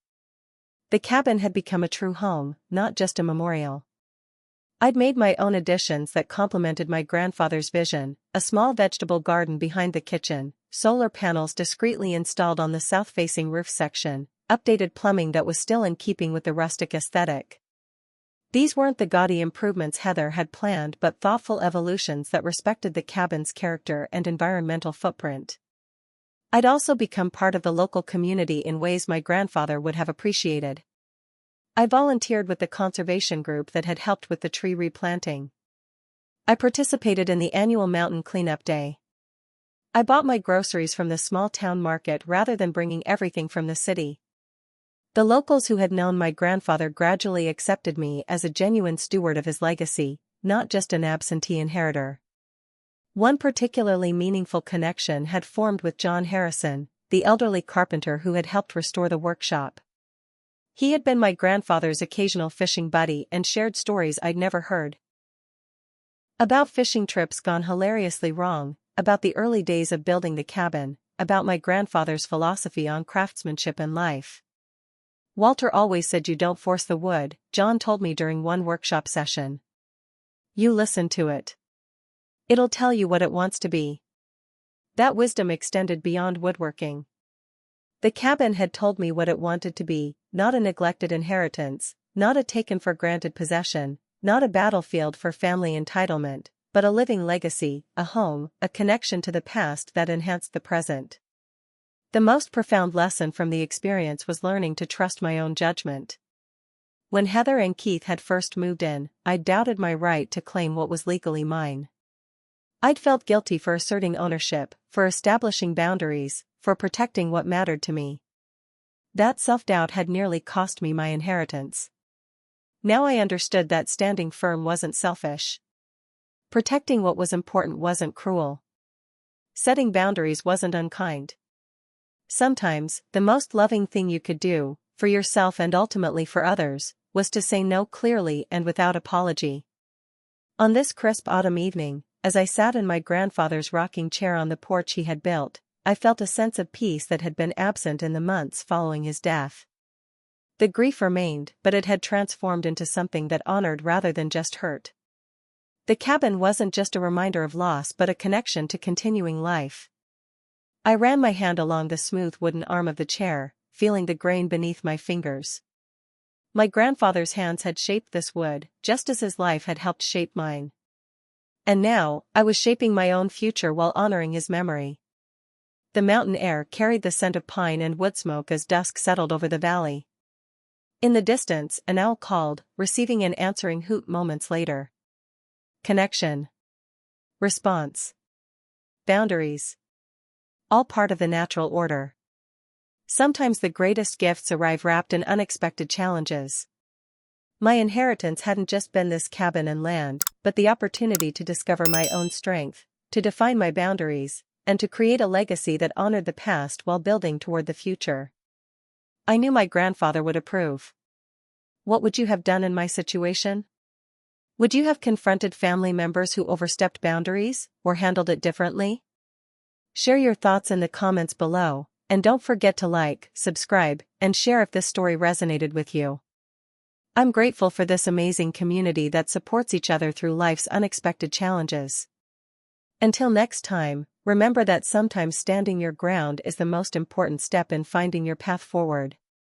S1: The cabin had become a true home, not just a memorial. I'd made my own additions that complemented my grandfather's vision, a small vegetable garden behind the kitchen, solar panels discreetly installed on the south-facing roof section, updated plumbing that was still in keeping with the rustic aesthetic. These weren't the gaudy improvements Heather had planned but thoughtful evolutions that respected the cabin's character and environmental footprint. I'd also become part of the local community in ways my grandfather would have appreciated. I volunteered with the conservation group that had helped with the tree replanting. I participated in the annual mountain cleanup day. I bought my groceries from the small town market rather than bringing everything from the city. The locals who had known my grandfather gradually accepted me as a genuine steward of his legacy, not just an absentee inheritor. One particularly meaningful connection had formed with John Harrison, the elderly carpenter who had helped restore the workshop. He had been my grandfather's occasional fishing buddy and shared stories I'd never heard. About fishing trips gone hilariously wrong, about the early days of building the cabin, about my grandfather's philosophy on craftsmanship and life. Walter always said you don't force the wood, John told me during one workshop session. You listen to it. It'll tell you what it wants to be. That wisdom extended beyond woodworking. The cabin had told me what it wanted to be, not a neglected inheritance, not a taken-for-granted possession, not a battlefield for family entitlement, but a living legacy, a home, a connection to the past that enhanced the present. The most profound lesson from the experience was learning to trust my own judgment. When Heather and Keith had first moved in, I doubted my right to claim what was legally mine. I'd felt guilty for asserting ownership, for establishing boundaries, for protecting what mattered to me. That self-doubt had nearly cost me my inheritance. Now I understood that standing firm wasn't selfish. Protecting what was important wasn't cruel. Setting boundaries wasn't unkind. Sometimes, the most loving thing you could do, for yourself and ultimately for others, was to say no clearly and without apology. On this crisp autumn evening, as I sat in my grandfather's rocking chair on the porch he had built, I felt a sense of peace that had been absent in the months following his death. The grief remained, but it had transformed into something that honored rather than just hurt. The cabin wasn't just a reminder of loss but a connection to continuing life. I ran my hand along the smooth wooden arm of the chair, feeling the grain beneath my fingers. My grandfather's hands had shaped this wood, just as his life had helped shape mine. And now, I was shaping my own future while honoring his memory. The mountain air carried the scent of pine and wood smoke as dusk settled over the valley. In the distance, an owl called, receiving an answering hoot moments later. Connection. Response. Boundaries. All part of the natural order. Sometimes the greatest gifts arrive wrapped in unexpected challenges. My inheritance hadn't just been this cabin and land, but the opportunity to discover my own strength, to define my boundaries, and to create a legacy that honored the past while building toward the future. I knew my grandfather would approve. What would you have done in my situation? Would you have confronted family members who overstepped boundaries, or handled it differently? Share your thoughts in the comments below, and don't forget to like, subscribe, and share if this story resonated with you. I'm grateful for this amazing community that supports each other through life's unexpected challenges. Until next time, remember that sometimes standing your ground is the most important step in finding your path forward.